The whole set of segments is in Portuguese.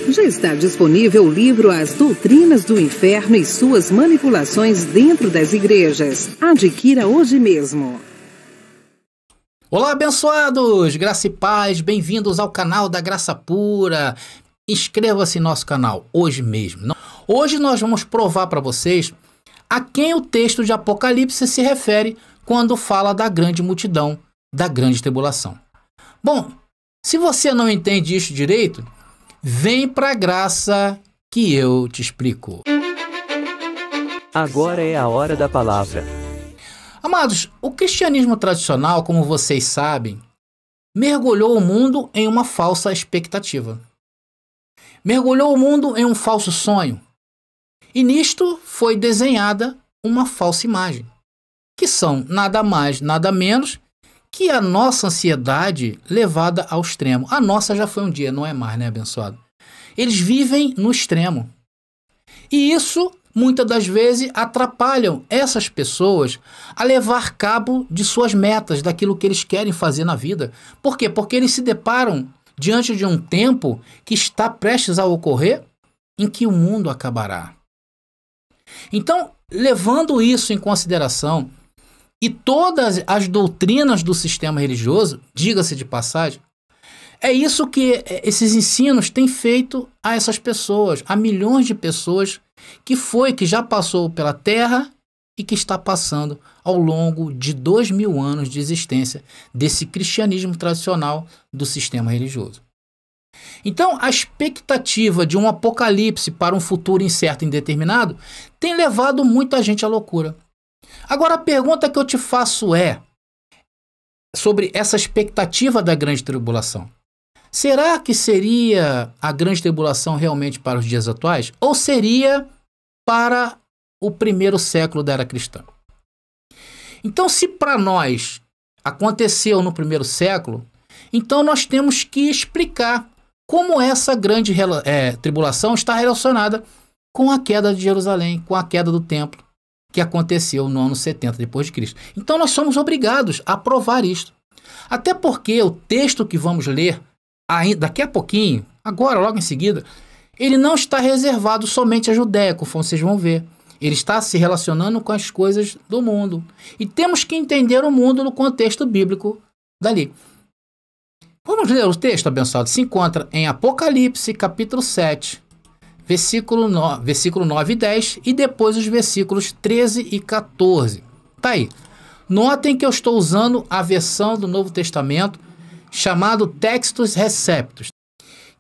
Já está disponível o livro As Doutrinas do Inferno e Suas Manipulações Dentro das Igrejas. Adquira hoje mesmo. Olá, abençoados! Graça e paz, bem-vindos ao canal da Graça Pura. Inscreva-se em nosso canal hoje mesmo. Hoje nós vamos provar para vocês a quem o texto de Apocalipse se refere quando fala da grande multidão, da grande tribulação. Bom, se você não entende isso direito, vem para a graça que eu te explico. Agora é a hora da palavra. Amados, o cristianismo tradicional, como vocês sabem, mergulhou o mundo em uma falsa expectativa. Mergulhou o mundo em um falso sonho. E nisto foi desenhada uma falsa imagem, que são nada mais, nada menos que a nossa ansiedade levada ao extremo. A nossa já foi um dia, não é mais, né, abençoado? Eles vivem no extremo. E isso, muitas das vezes, atrapalham essas pessoas a levar cabo de suas metas, daquilo que eles querem fazer na vida. Por quê? Porque eles se deparam diante de um tempo que está prestes a ocorrer, em que o mundo acabará. Então, levando isso em consideração, e todas as doutrinas do sistema religioso, diga-se de passagem, é isso que esses ensinos têm feito a essas pessoas, a milhões de pessoas que já passou pela Terra e que está passando ao longo de 2000 anos de existência desse cristianismo tradicional do sistema religioso. Então, a expectativa de um apocalipse para um futuro incerto e indeterminado tem levado muita gente à loucura. Agora, a pergunta que eu te faço é sobre essa expectativa da grande tribulação. Será que seria a grande tribulação realmente para os dias atuais? Ou seria para o primeiro século da era cristã? Então, se para nós aconteceu no primeiro século, então nós temos que explicar como essa grande tribulação está relacionada com a queda de Jerusalém, com a queda do templo, que aconteceu no ano 70 depois de Cristo. Então nós somos obrigados a provar isto. Até porque o texto que vamos ler daqui a pouquinho, agora, logo em seguida, ele não está reservado somente à Judéia, como vocês vão ver. Ele está se relacionando com as coisas do mundo. E temos que entender o mundo no contexto bíblico dali. Vamos ler o texto, abençoado. Se encontra em Apocalipse, capítulo 7, versículo 9 e 10, e depois os versículos 13 e 14. Tá aí. Notem que eu estou usando a versão do Novo Testamento chamado Textus Receptus,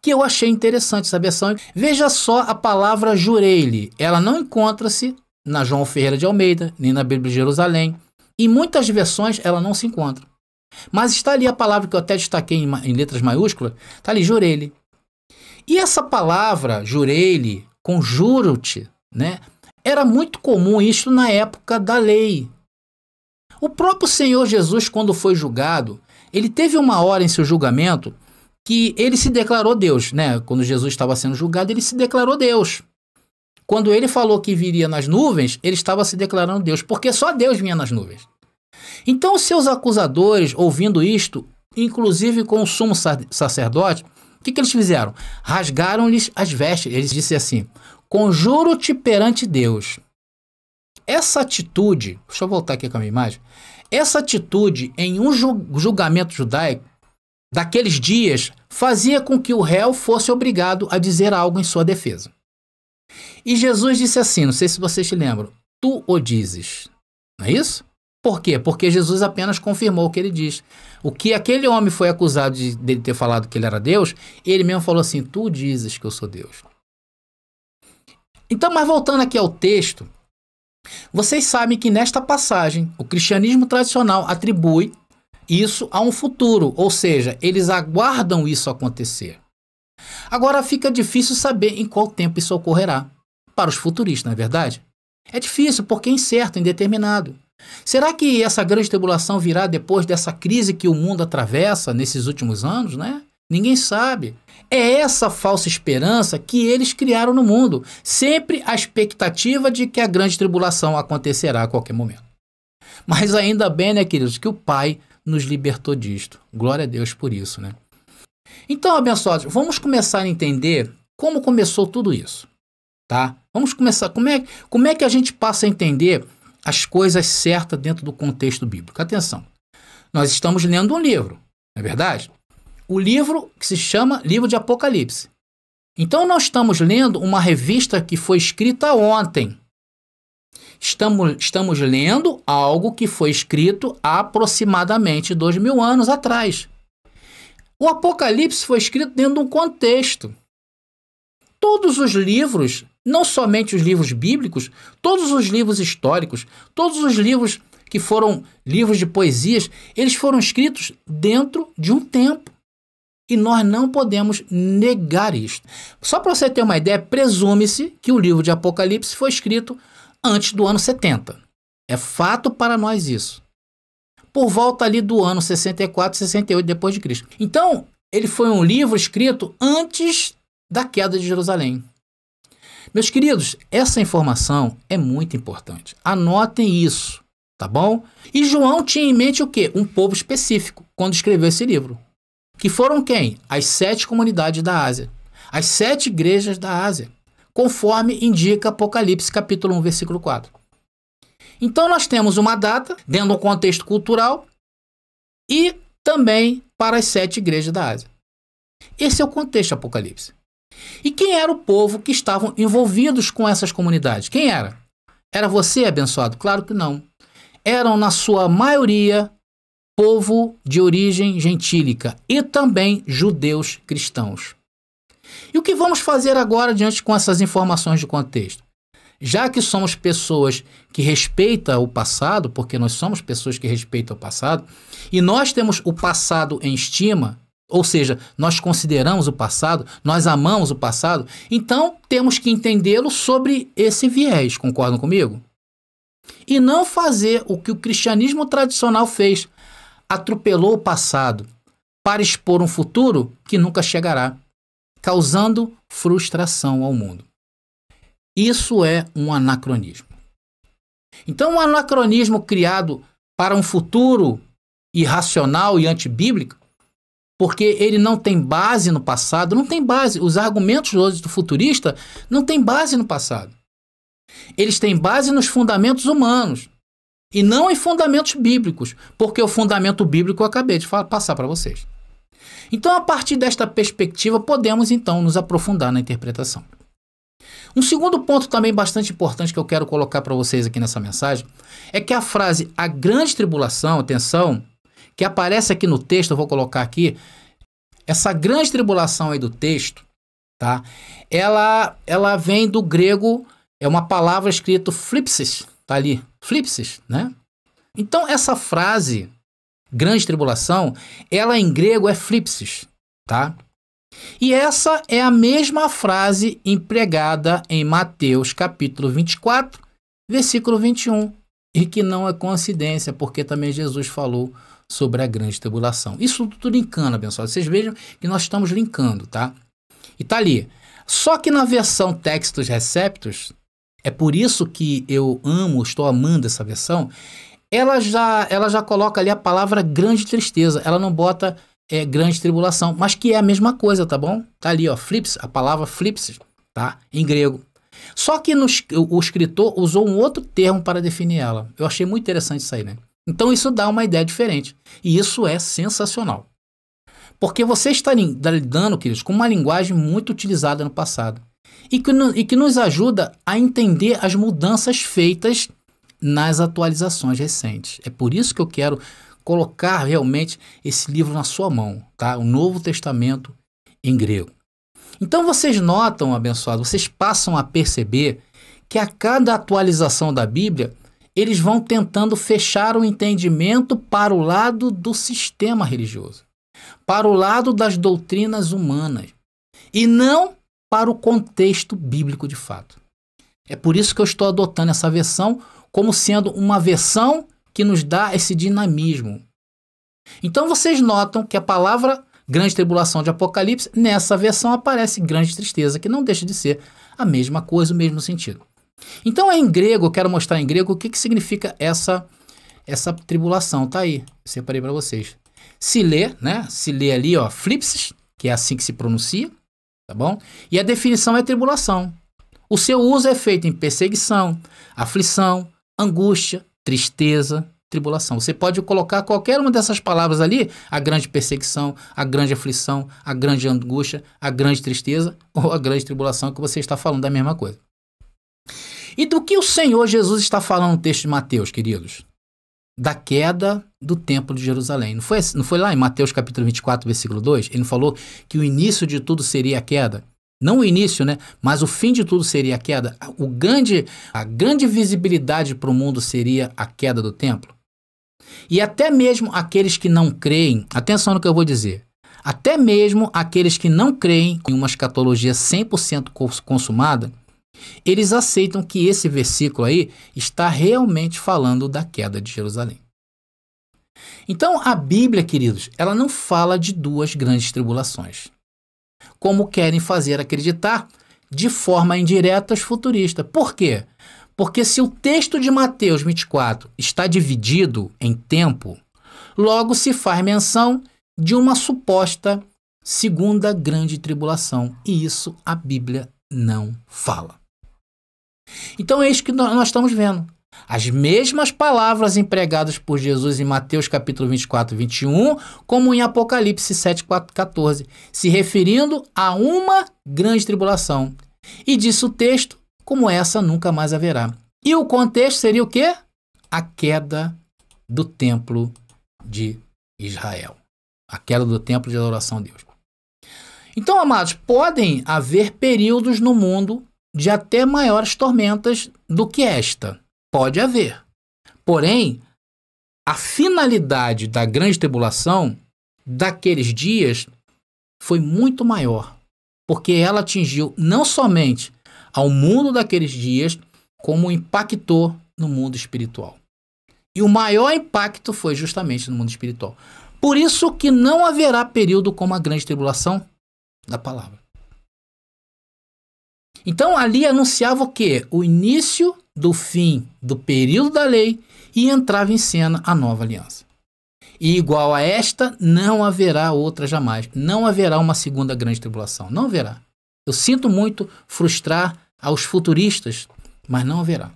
que eu achei interessante essa versão. Veja só a palavra Jureile. Ela não encontra-se na João Ferreira de Almeida, nem na Bíblia de Jerusalém. Em muitas versões ela não se encontra. Mas está ali a palavra que eu até destaquei em letras maiúsculas, está ali, Jureile. E essa palavra, Jureile, com juro-te, né, era muito comum isso na época da lei. O próprio Senhor Jesus, quando foi julgado, ele teve uma hora em seu julgamento que ele se declarou Deus, né? Quando Jesus estava sendo julgado, ele se declarou Deus. Quando ele falou que viria nas nuvens, ele estava se declarando Deus, porque só Deus vinha nas nuvens. Então, os seus acusadores, ouvindo isto, inclusive com o sumo sacerdote, o que eles fizeram? Rasgaram-lhes as vestes. Eles disseram assim: conjuro-te perante Deus. Essa atitude, deixa eu voltar aqui com a minha imagem, essa atitude em um julgamento judaico daqueles dias fazia com que o réu fosse obrigado a dizer algo em sua defesa. E Jesus disse assim, não sei se vocês se lembram, tu o dizes, não é isso? Por quê? Porque Jesus apenas confirmou o que ele diz. O que aquele homem foi acusado de ter falado que ele era Deus, ele mesmo falou assim, tu dizes que eu sou Deus. Então, mas voltando aqui ao texto, vocês sabem que nesta passagem, o cristianismo tradicional atribui isso a um futuro, ou seja, eles aguardam isso acontecer. Agora fica difícil saber em qual tempo isso ocorrerá. Para os futuristas, não é verdade? É difícil porque é incerto, indeterminado. Será que essa grande tribulação virá depois dessa crise que o mundo atravessa nesses últimos anos, né? Ninguém sabe. É essa falsa esperança que eles criaram no mundo. Sempre a expectativa de que a grande tribulação acontecerá a qualquer momento. Mas ainda bem, né, queridos, que o Pai nos libertou disto. Glória a Deus por isso, né? Então, abençoados, vamos começar a entender como começou tudo isso, tá? Vamos começar. Como é que a gente passa a entender as coisas certas dentro do contexto bíblico? Atenção, nós estamos lendo um livro, não é verdade? O livro que se chama Livro de Apocalipse. Então, nós estamos lendo uma revista que foi escrita ontem. Estamos lendo algo que foi escrito há aproximadamente 2000 anos atrás. O Apocalipse foi escrito dentro de um contexto. Todos os livros, não somente os livros bíblicos, todos os livros históricos, todos os livros que foram livros de poesias, eles foram escritos dentro de um tempo. E nós não podemos negar isto. Só para você ter uma ideia, presume-se que o livro de Apocalipse foi escrito antes do ano 70. É fato para nós isso. Por volta ali do ano 64, 68 depois de Cristo. Então, ele foi um livro escrito antes da queda de Jerusalém. Meus queridos, essa informação é muito importante. Anotem isso, tá bom? E João tinha em mente o quê? Um povo específico, quando escreveu esse livro. Que foram quem? As 7 comunidades da Ásia. As 7 igrejas da Ásia. Conforme indica Apocalipse capítulo 1, versículo 4. Então nós temos uma data dentro do contexto cultural e também para as 7 igrejas da Ásia. Esse é o contexto do Apocalipse. E quem era o povo que estavam envolvidos com essas comunidades? Quem era? Era você, abençoado? Claro que não. Eram, na sua maioria, povo de origem gentílica e também judeus cristãos. E o que vamos fazer agora diante com essas informações de contexto? Já que somos pessoas que respeitam o passado, porque nós somos pessoas que respeitam o passado, e nós temos o passado em estima, ou seja, nós consideramos o passado, nós amamos o passado, então temos que entendê-lo sobre esse viés, concordam comigo? E não fazer o que o cristianismo tradicional fez, atropelou o passado para expor um futuro que nunca chegará, causando frustração ao mundo. Isso é um anacronismo. Então, um anacronismo criado para um futuro irracional e antibíblico, porque ele não tem base no passado, não tem base. Os argumentos hoje do futurista não têm base no passado. Eles têm base nos fundamentos humanos. E não em fundamentos bíblicos, porque o fundamento bíblico eu acabei de passar para vocês. Então, a partir desta perspectiva, podemos então nos aprofundar na interpretação. Um segundo ponto também bastante importante que eu quero colocar para vocês aqui nessa mensagem é que a frase a grande tribulação, atenção, que aparece aqui no texto, eu vou colocar aqui, essa grande tribulação aí do texto, tá? Ela vem do grego, é uma palavra escrita flipsis. Tá ali, flipsis, né? Então, essa frase, grande tribulação, ela em grego é flipsis, tá? E essa é a mesma frase empregada em Mateus capítulo 24, versículo 21, e que não é coincidência, porque também Jesus falou sobre a grande tribulação. Isso tudo linkando, abençoado. Vocês vejam que nós estamos linkando, tá? E tá ali. Só que na versão Textus Receptus, é por isso que eu estou amando essa versão, ela já coloca ali a palavra grande tristeza, ela não bota grande tribulação, mas que é a mesma coisa, tá bom? Tá ali, ó, flips, a palavra flips, tá? Em grego. Só que o escritor usou um outro termo para definir ela. Eu achei muito interessante isso aí, né? Então isso dá uma ideia diferente. E isso é sensacional. Porque você está lidando, queridos, com uma linguagem muito utilizada no passado. E que nos ajuda a entender as mudanças feitas nas atualizações recentes. É por isso que eu quero colocar realmente esse livro na sua mão, tá? O Novo Testamento em grego. Então vocês notam, abençoados, vocês passam a perceber que a cada atualização da Bíblia, eles vão tentando fechar o entendimento para o lado do sistema religioso, para o lado das doutrinas humanas, e não para o contexto bíblico de fato. É por isso que eu estou adotando essa versão como sendo uma versão que nos dá esse dinamismo. Então vocês notam que a palavra grande tribulação de Apocalipse, nessa versão aparece grande tristeza, que não deixa de ser a mesma coisa, o mesmo sentido. Então em grego, eu quero mostrar em grego o que significa essa tribulação. Tá aí, separei para vocês. Se lê, né? Se lê ali, ó, flipsis, que é assim que se pronuncia, tá bom? E a definição é tribulação. O seu uso é feito em perseguição, aflição, angústia, tristeza, tribulação. Você pode colocar qualquer uma dessas palavras ali, a grande perseguição, a grande aflição, a grande angústia, a grande tristeza ou a grande tribulação, que você está falando da mesma coisa. E do que o Senhor Jesus está falando no texto de Mateus, queridos? Da queda do templo de Jerusalém. Não foi lá em Mateus capítulo 24, versículo 2? Ele falou que o início de tudo seria a queda. Não o início, né? Mas o fim de tudo seria a queda. A grande visibilidade para o mundo seria a queda do templo. E até mesmo aqueles que não creem, atenção no que eu vou dizer, até mesmo aqueles que não creem em uma escatologia 100% consumada, eles aceitam que esse versículo aí está realmente falando da queda de Jerusalém. Então, a Bíblia, queridos, ela não fala de duas grandes tribulações, como querem fazer acreditar de forma indireta os futuristas. Por quê? Porque se o texto de Mateus 24 está dividido em tempo, logo se faz menção de uma suposta segunda grande tribulação, e isso a Bíblia não fala. Então é isso que nós estamos vendo. As mesmas palavras empregadas por Jesus em Mateus capítulo 24 e 21, como em Apocalipse 7, 4, 14, se referindo a uma grande tribulação. E disse o texto, como essa nunca mais haverá. E o contexto seria o quê? A queda do templo de Israel. A queda do templo de adoração a Deus. Então, amados, podem haver períodos no mundo de até maiores tormentas do que esta. Pode haver. Porém, a finalidade da grande tribulação daqueles dias foi muito maior, porque ela atingiu não somente ao mundo daqueles dias, como impactou no mundo espiritual. E o maior impacto foi justamente no mundo espiritual. Por isso que não haverá período como a grande tribulação da palavra. Então ali anunciava o quê? O início do fim do período da lei e entrava em cena a nova aliança. E igual a esta, não haverá outra jamais. Não haverá uma segunda grande tribulação. Não haverá. Eu sinto muito frustrar aos futuristas, mas não haverá.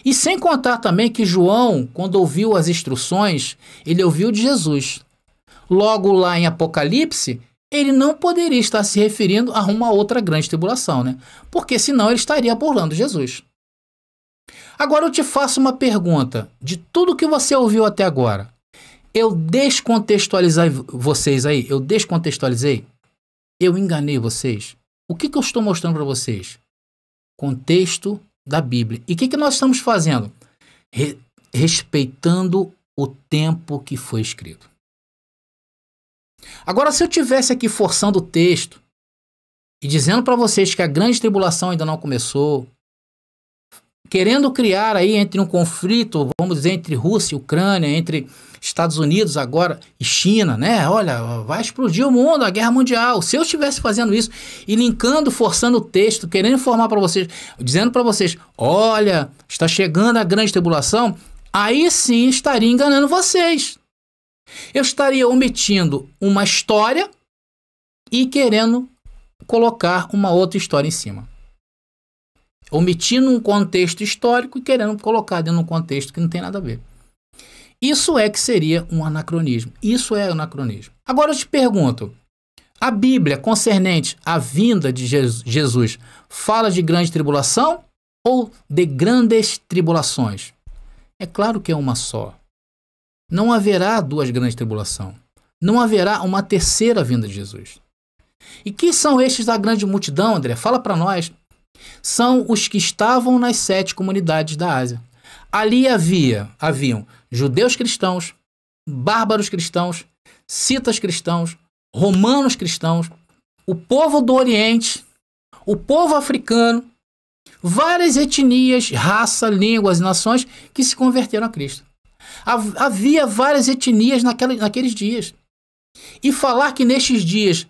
E sem contar também que João, quando ouviu as instruções, ele ouviu de Jesus. Logo lá em Apocalipse, ele não poderia estar se referindo a uma outra grande tribulação, né? Porque senão ele estaria burlando Jesus. Agora eu te faço uma pergunta. De tudo que você ouviu até agora, eu descontextualizei vocês aí? Eu descontextualizei? Eu enganei vocês? O que eu estou mostrando para vocês? Contexto da Bíblia. E o que nós estamos fazendo? Respeitando o tempo que foi escrito. Agora, se eu tivesse aqui forçando o texto e dizendo para vocês que a grande tribulação ainda não começou, querendo criar aí entre um conflito, vamos dizer, entre Rússia e Ucrânia, entre Estados Unidos agora e China, né? Olha, vai explodir o mundo, a guerra mundial. Se eu estivesse fazendo isso e linkando, forçando o texto, querendo informar para vocês, dizendo para vocês, olha, está chegando a grande tribulação, aí sim estaria enganando vocês. Eu estaria omitindo uma história e querendo colocar uma outra história em cima. Omitindo um contexto histórico e querendo colocar dentro de um contexto que não tem nada a ver. Isso é que seria um anacronismo. Isso é anacronismo. Agora eu te pergunto, a Bíblia concernente à vinda de Jesus fala de grande tribulação ou de grandes tribulações? É claro que é uma só. Não haverá duas grandes tribulações. Não haverá uma terceira vinda de Jesus. E quem são estes da grande multidão, André? Fala para nós. São os que estavam nas 7 comunidades da Ásia. Ali haviam judeus cristãos, bárbaros cristãos, citas cristãos, romanos cristãos, o povo do Oriente, o povo africano, várias etnias, raça, línguas e nações que se converteram a Cristo. Havia várias etnias naqueles dias. E falar que nestes dias,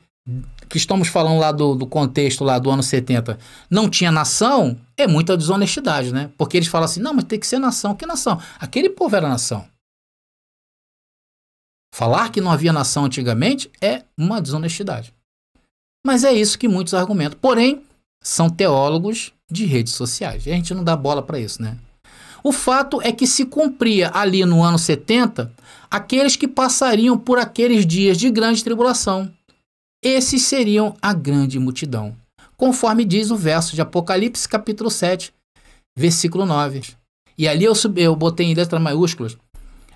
que estamos falando lá do contexto lá do ano 70, não tinha nação, é muita desonestidade, né? Porque eles falam assim, não, mas tem que ser nação. Que nação? Aquele povo era nação. Falar que não havia nação antigamente é uma desonestidade. Mas é isso que muitos argumentam. Porém, são teólogos de redes sociais. E a gente não dá bola para isso, né? O fato é que se cumpria ali no ano 70 aqueles que passariam por aqueles dias de grande tribulação. Esses seriam a grande multidão, conforme diz o verso de Apocalipse, capítulo 7, versículo 9. E ali eu botei em letras maiúsculas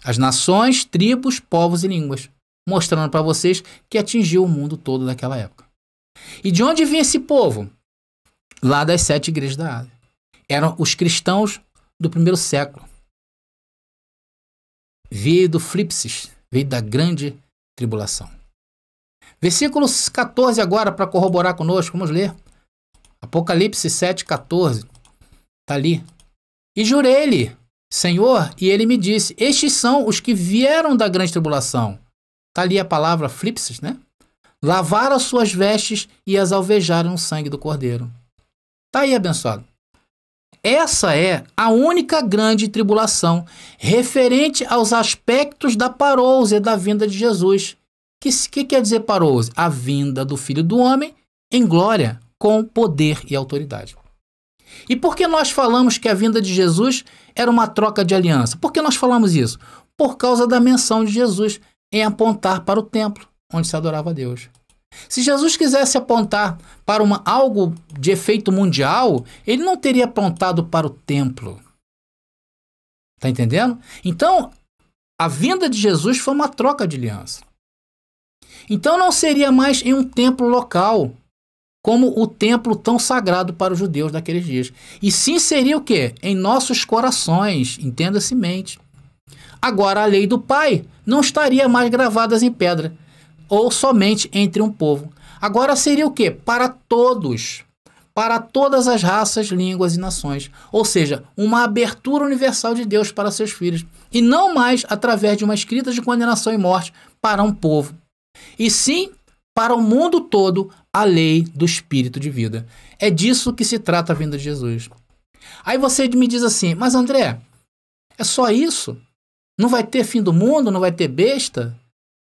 as nações, tribos, povos e línguas, mostrando para vocês que atingiu o mundo todo daquela época. E de onde vinha esse povo? Lá das 7 igrejas da Ásia. Eram os cristãos do primeiro século. Veio do Flipsis, veio da grande tribulação. Versículo 14 agora, para corroborar conosco, vamos ler. Apocalipse 7,14. Está ali. E jurei-lhe, Senhor, e ele me disse, estes são os que vieram da grande tribulação. Está ali a palavra Flipsis, né? Lavaram as suas vestes e as alvejaram no sangue do Cordeiro. Está aí, abençoado. Essa é a única grande tribulação referente aos aspectos da parousia da vinda de Jesus. Que quer dizer parousia? A vinda do Filho do Homem em glória, com poder e autoridade. E por que nós falamos que a vinda de Jesus era uma troca de aliança? Por que nós falamos isso? Por causa da menção de Jesus em apontar para o templo, onde se adorava a Deus. Se Jesus quisesse apontar para algo de efeito mundial, ele não teria apontado para o templo. Está entendendo? Então, a vinda de Jesus foi uma troca de aliança. Então não seria mais em um templo local, como o templo tão sagrado para os judeus daqueles dias. E sim seria o quê? Em nossos corações, entenda-se mente. Agora a lei do Pai não estaria mais gravada em pedra, ou somente entre um povo. Agora seria o quê? Para todos, para todas as raças, línguas e nações. Ou seja, uma abertura universal de Deus para seus filhos. E não mais através de uma escrita de condenação e morte para um povo. E sim, para o mundo todo, a lei do Espírito de vida. É disso que se trata a vinda de Jesus. Aí você me diz assim, mas André, é só isso? Não vai ter fim do mundo? Não vai ter besta?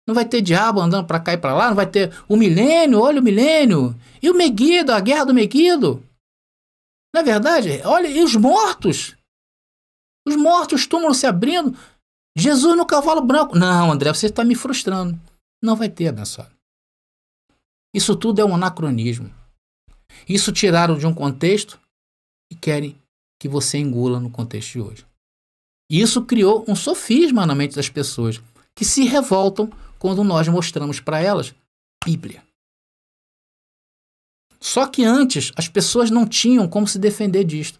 Não vai ter diabo andando para cá e para lá? Não vai ter o milênio? Olha o milênio. E o Meguido, a guerra do Meguido? Não é verdade? Olha, e os mortos? Os mortos, os túmulos se abrindo. Jesus no cavalo branco. Não, André, você está me frustrando. Não vai ter, abençoado. Isso tudo é um anacronismo. Isso tiraram de um contexto e querem que você engula no contexto de hoje. E isso criou um sofisma na mente das pessoas que se revoltam quando nós mostramos para elas Bíblia. Só que antes as pessoas não tinham como se defender disto.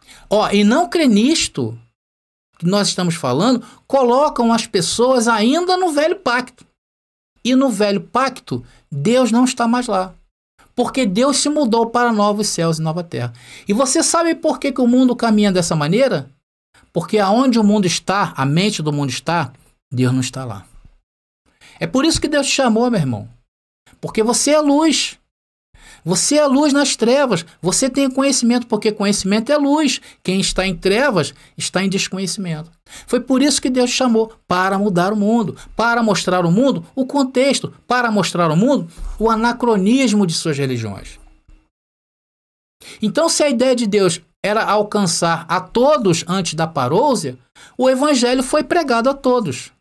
E não crer nisto que nós estamos falando, colocam as pessoas ainda no velho pacto. E no velho pacto, Deus não está mais lá. Porque Deus se mudou para novos céus e nova terra. E você sabe por que o mundo caminha dessa maneira? Porque aonde o mundo está, a mente do mundo está, Deus não está lá. É por isso que Deus te chamou, meu irmão. Porque você é luz. Você é luz nas trevas. Você tem conhecimento, porque conhecimento é luz. Quem está em trevas está em desconhecimento. Foi por isso que Deus te chamou, para mudar o mundo, para mostrar ao mundo o contexto, para mostrar ao mundo o anacronismo de suas religiões. Então, se a ideia de Deus era alcançar a todos antes da parousia, o evangelho foi pregado a todos.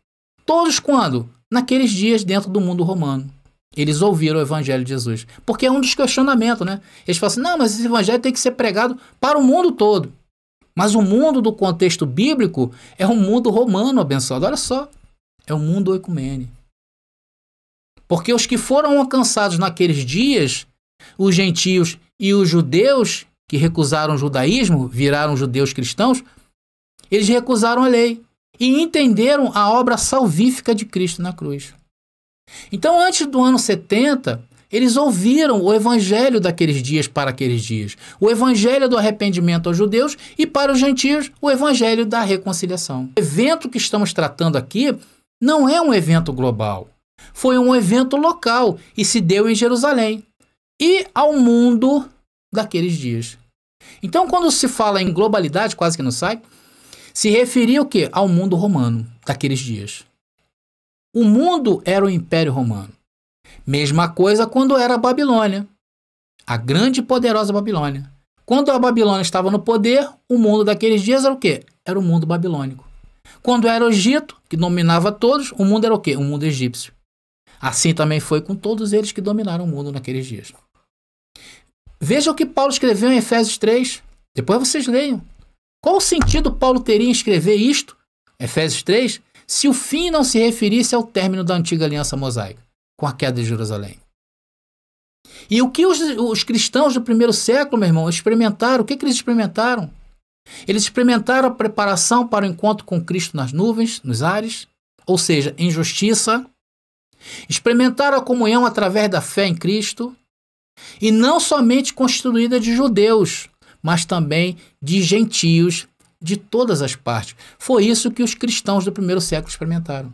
Todos quando? Naqueles dias dentro do mundo romano. Eles ouviram o evangelho de Jesus. Porque é um dos questionamentos, né? Eles falam assim, não, mas esse evangelho tem que ser pregado para o mundo todo. Mas o mundo do contexto bíblico é um mundo romano, abençoado. Olha só, é o mundo ecumene. Porque os que foram alcançados naqueles dias, os gentios e os judeus, que recusaram o judaísmo, viraram judeus cristãos, eles recusaram a lei e entenderam a obra salvífica de Cristo na cruz. Então, antes do ano 70, eles ouviram o evangelho daqueles dias para aqueles dias. O evangelho do arrependimento aos judeus e para os gentios, o evangelho da reconciliação. O evento que estamos tratando aqui não é um evento global. Foi um evento local e se deu em Jerusalém e ao mundo daqueles dias. Então, quando se fala em globalidade, quase que não sai, se referia o quê? Ao mundo romano daqueles dias. O mundo era o Império Romano. Mesma coisa quando era a Babilônia. A grande e poderosa Babilônia. Quando a Babilônia estava no poder, o mundo daqueles dias era o quê? Era o mundo babilônico. Quando era o Egito, que dominava todos, o mundo era o quê? O mundo egípcio. Assim também foi com todos eles que dominaram o mundo naqueles dias. Veja o que Paulo escreveu em Efésios 3. Depois vocês leiam. Qual o sentido Paulo teria em escrever isto, Efésios 3, se o fim não se referisse ao término da antiga aliança mosaica, com a queda de Jerusalém? E o que os cristãos do primeiro século, meu irmão, experimentaram? O que eles experimentaram? Eles experimentaram a preparação para o encontro com Cristo nas nuvens, nos ares, ou seja, em justiça. Experimentaram a comunhão através da fé em Cristo, e não somente constituída de judeus, mas também de gentios de todas as partes. Foi isso que os cristãos do primeiro século experimentaram.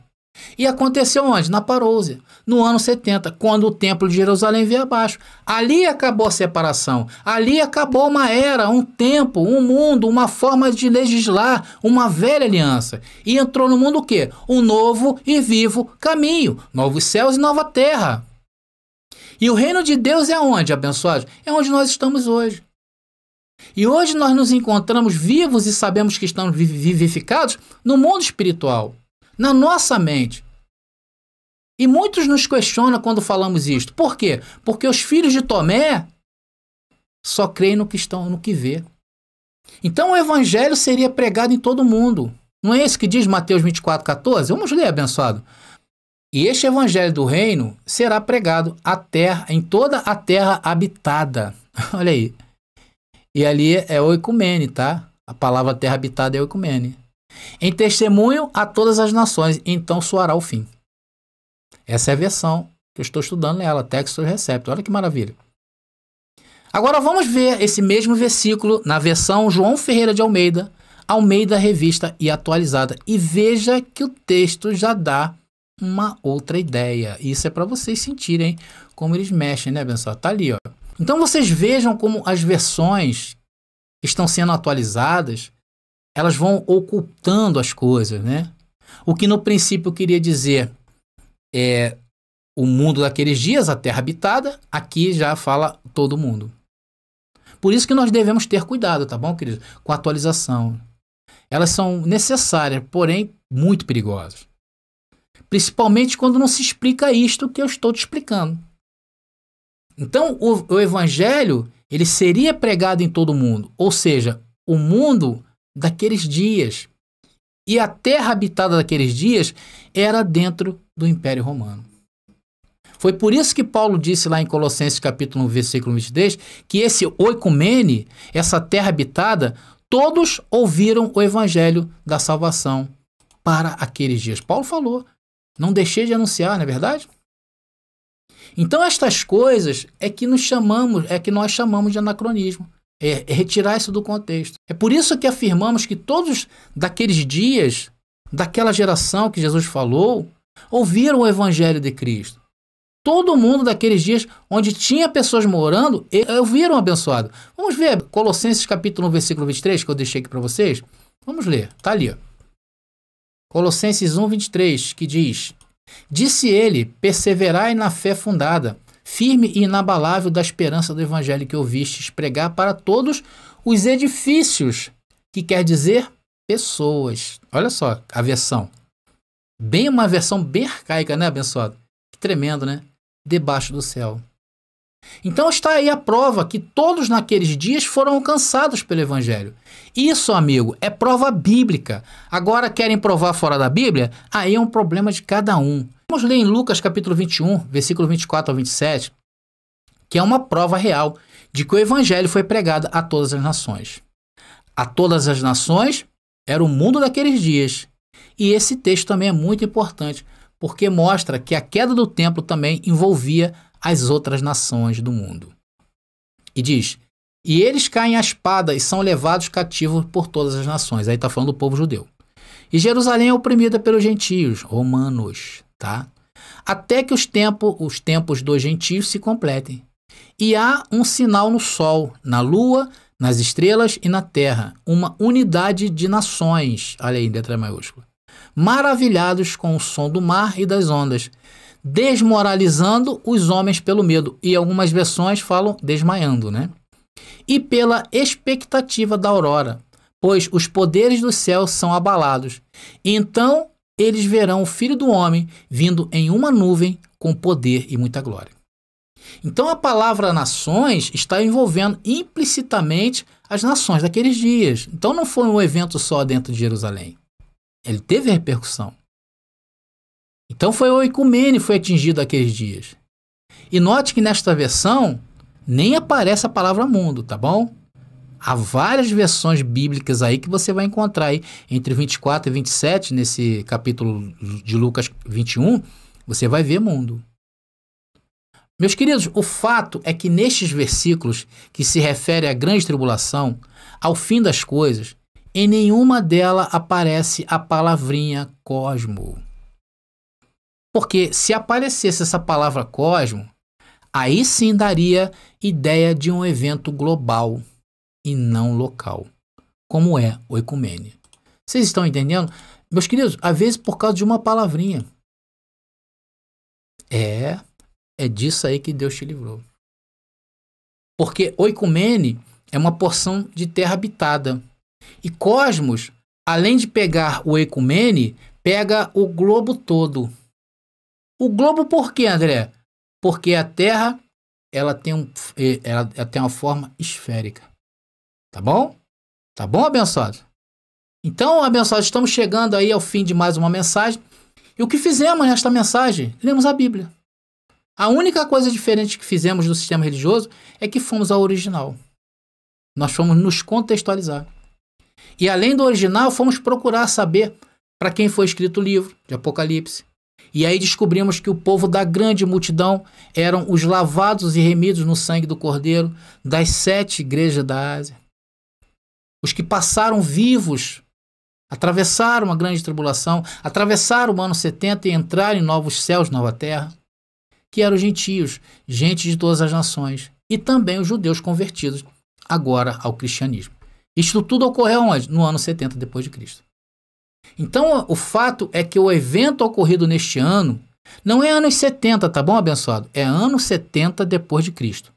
E aconteceu onde? Na parousia, no ano 70, quando o templo de Jerusalém veio abaixo. Ali acabou a separação, ali acabou uma era, um tempo, um mundo, uma forma de legislar, uma velha aliança. E entrou no mundo o quê? Um novo e vivo caminho, novos céus e nova terra. E o reino de Deus é onde, abençoados? É onde nós estamos hoje. E hoje nós nos encontramos vivos e sabemos que estamos vivificados no mundo espiritual, na nossa mente. E muitos nos questionam quando falamos isto. Por quê? Porque os filhos de Tomé só creem no que vê. Então o evangelho seria pregado em todo mundo. Não é isso que diz Mateus 24:14? Vamos ler, abençoado. E este evangelho do reino será pregado em toda a terra habitada. Olha aí. E ali é oicumene, tá? A palavra terra habitada é oicumene. Em testemunho a todas as nações, então soará o fim. Essa é a versão que eu estou estudando nela, Textus Receptus. Olha que maravilha. Agora vamos ver esse mesmo versículo na versão João Ferreira de Almeida, Almeida Revista e Atualizada. E veja que o texto já dá uma outra ideia. Isso é para vocês sentirem como eles mexem, né, pessoal? Tá ali, ó. Então vocês vejam como as versões que estão sendo atualizadas, elas vão ocultando as coisas, né? O que no princípio queria dizer é o mundo daqueles dias, a terra habitada, aqui já fala todo mundo. Por isso que nós devemos ter cuidado, tá bom, querido? Com a atualização. Elas são necessárias, porém muito perigosas. Principalmente quando não se explica isto que eu estou te explicando. Então, o evangelho, ele seria pregado em todo mundo, ou seja, o mundo daqueles dias. E a terra habitada daqueles dias era dentro do Império Romano. Foi por isso que Paulo disse lá em Colossenses capítulo 1, versículo 23, que esse oicumene, essa terra habitada, todos ouviram o evangelho da salvação para aqueles dias. Paulo falou, não deixei de anunciar, não é verdade? Então estas coisas é que nós chamamos de anacronismo. É retirar isso do contexto. É por isso que afirmamos que todos daqueles dias, daquela geração que Jesus falou, ouviram o evangelho de Cristo. Todo mundo daqueles dias onde tinha pessoas morando, ouviram abençoado. Vamos ver Colossenses capítulo 1, versículo 23, que eu deixei aqui para vocês. Vamos ler, tá ali, ó. Colossenses 1, 23, que diz: disse ele, perseverai na fé fundada, firme e inabalável da esperança do evangelho que ouvistes pregar para todos os edifícios, que quer dizer pessoas. Olha só a versão. Uma versão bem arcaica, né, abençoado? Que tremendo, né? Debaixo do céu. Então está aí a prova que todos naqueles dias foram alcançados pelo evangelho. Isso, amigo, é prova bíblica. Agora querem provar fora da Bíblia? Aí é um problema de cada um. Vamos ler em Lucas capítulo 21, versículo 24 ao 27, que é uma prova real de que o evangelho foi pregado a todas as nações. A todas as nações era o mundo daqueles dias. E esse texto também é muito importante, porque mostra que a queda do templo também envolvia as outras nações do mundo. E diz: e eles caem à espada e são levados cativos por todas as nações. Aí está falando do povo judeu. E Jerusalém é oprimida pelos gentios, romanos, tá? Até que os tempos dos gentios se completem. E há um sinal no sol, na lua, nas estrelas e na terra, uma unidade de nações, olha aí, letra maiúscula, maravilhados com o som do mar e das ondas, desmoralizando os homens pelo medo. E algumas versões falam desmaiando, né? E pela expectativa da aurora, pois os poderes do céu são abalados. Então eles verão o Filho do Homem vindo em uma nuvem com poder e muita glória. Então a palavra nações está envolvendo implicitamente as nações daqueles dias. Então não foi um evento só dentro de Jerusalém. Ele teve repercussão. Então foi o ecumênio que foi atingido aqueles dias. E note que nesta versão nem aparece a palavra mundo, tá bom? Há várias versões bíblicas aí que você vai encontrar aí entre 24 e 27, nesse capítulo de Lucas 21, você vai ver mundo. Meus queridos, o fato é que nestes versículos que se refere à grande tribulação, ao fim das coisas, em nenhuma delas aparece a palavrinha cosmo. Porque se aparecesse essa palavra cosmo, aí sim daria ideia de um evento global e não local, como é o ecumênio. Vocês estão entendendo? Meus queridos, às vezes por causa de uma palavrinha. É disso aí que Deus te livrou. Porque o ecumênio é uma porção de terra habitada. E cosmos, além de pegar o ecumênio, pega o globo todo. O globo por quê, André? Porque a Terra ela tem uma forma esférica. Tá bom? Tá bom, abençoado? Então, abençoados, estamos chegando aí ao fim de mais uma mensagem. E o que fizemos nesta mensagem? Lemos a Bíblia. A única coisa diferente que fizemos do sistema religioso é que fomos ao original. Nós fomos nos contextualizar. E além do original, fomos procurar saber para quem foi escrito o livro de Apocalipse. E aí descobrimos que o povo da grande multidão eram os lavados e remidos no sangue do Cordeiro das 7 igrejas da Ásia. Os que passaram vivos, atravessaram a grande tribulação, atravessaram o ano 70 e entraram em novos céus, nova terra, que eram os gentios, gente de todas as nações, e também os judeus convertidos agora ao cristianismo. Isto tudo ocorreu onde? No ano 70 depois de Cristo. Então, o fato é que o evento ocorrido neste ano não é anos 70, tá bom, abençoado? É ano 70 depois de Cristo.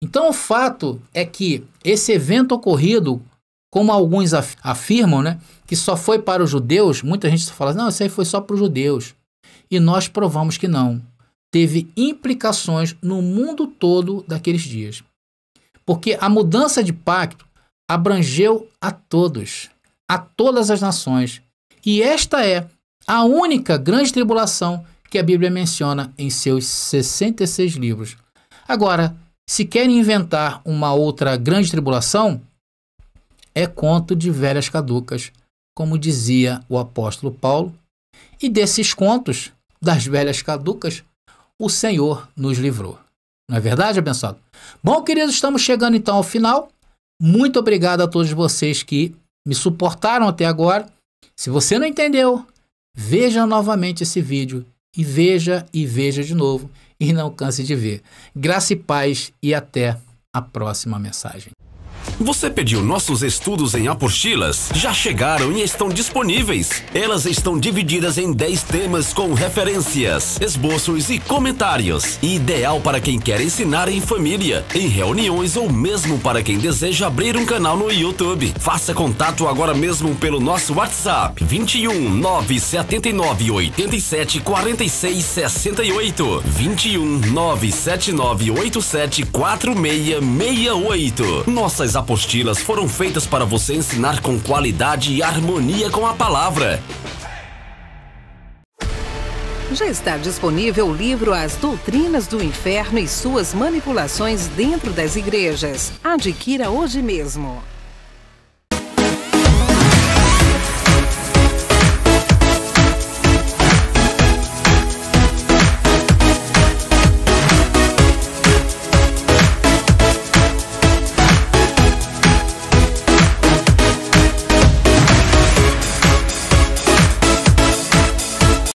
Então, o fato é que esse evento ocorrido, como alguns afirmam, né, que só foi para os judeus, muita gente fala, não, isso aí foi só para os judeus. E nós provamos que não. Teve implicações no mundo todo daqueles dias. Porque a mudança de pacto abrangeu a todos, a todas as nações. E esta é a única grande tribulação que a Bíblia menciona em seus 66 livros. Agora, se querem inventar uma outra grande tribulação, é conto de velhas caducas, como dizia o apóstolo Paulo. E desses contos, das velhas caducas, o Senhor nos livrou. Não é verdade, abençoado? Bom, queridos, estamos chegando então ao final. Muito obrigado a todos vocês que me suportaram até agora. Se você não entendeu, veja novamente esse vídeo e veja de novo e não canse de ver. Graça e paz e até a próxima mensagem. Você pediu nossos estudos em apostilas? Já chegaram e estão disponíveis. Elas estão divididas em 10 temas com referências, esboços e comentários. Ideal para quem quer ensinar em família, em reuniões ou mesmo para quem deseja abrir um canal no YouTube. Faça contato agora mesmo pelo nosso WhatsApp 21 979 87 46 68 21 979 87 4668. Nossas apostilas foram feitas para você ensinar com qualidade e harmonia com a palavra. Já está disponível o livro As Doutrinas do Inferno e Suas Manipulações Dentro das Igrejas. Adquira hoje mesmo.